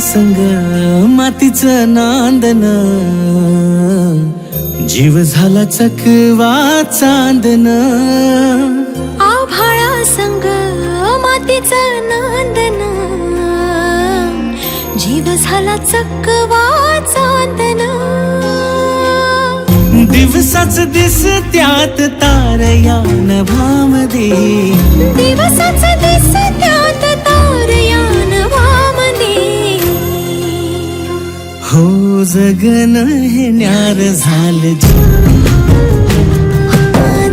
संग मातीचं नांदन, जीव झाला चकवा चांदन. आभाळा संग मातीचं नांदन, जीव झाला चकवा चांदन. दिवसाच दिसत्यात तारया नभामध्ये, दिवसाच दिसत्यात तारया नभामध्ये. हो जगन हे न्यार झालं जी,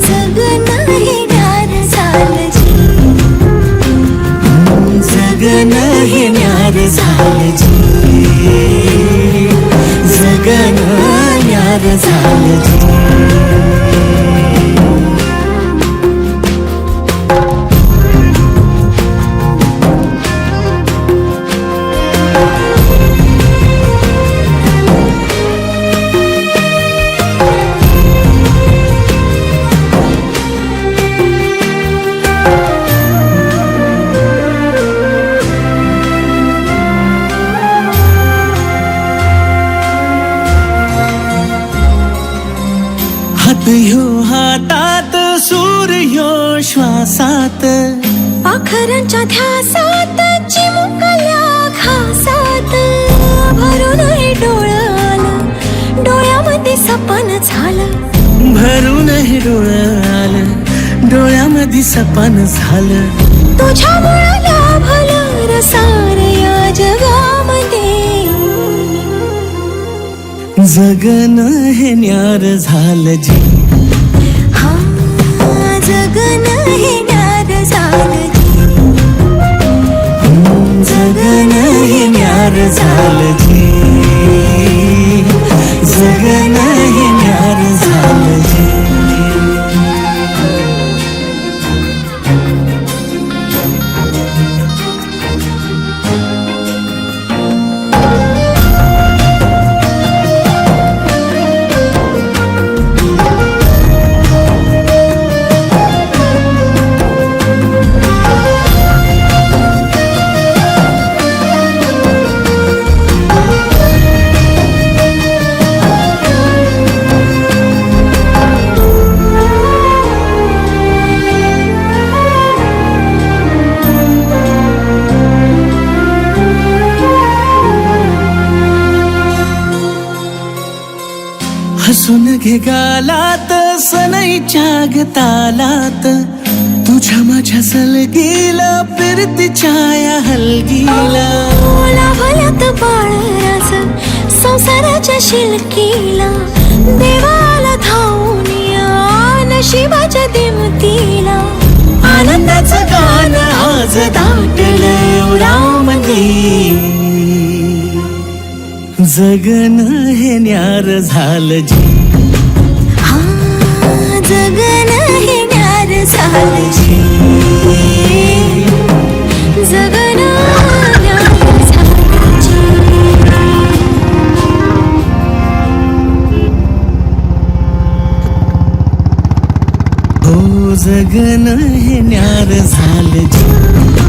जगन हे न्यार झालं जी. जगन हे न्यार झालं जी, जगन न्यार झालं जी. हात ह्यो हातात, सूर ह्यो श्वासात, पाखरांच्या ध्यासात, चिमुकल्या घासात. भरून हे डोळं आलं, डोळ्यामध्ये सपन झालं. भरून हे डोळं आलं, डोळ्यामध्ये सपन झालं. तुझ्यामुळं लाभलं रसार या जगामध्ये. जगन हे न्यार झालं जी, हा जगन हे न्यार झालं जी. जगन हे न्यार झालं जी, जगन हे न्यार झालं जी. हसून घे गालात, सनईच्या गतालात, तुझ्या माझ्या सलगीला फिरतीच्या या हलगीला. लाभल्यात बाळराज संसाराच्या शिलकीला. देवाला धावून या नशिबाच्या दिमतीला. आनंदाचं गाणं आज दाटलं उरामध्ये. जगन हे न्यार झालं जी, हा जगन हे न्यार झालं जी. जगन न्यार झालं जी. हो जगन हे न्यार झालं जी.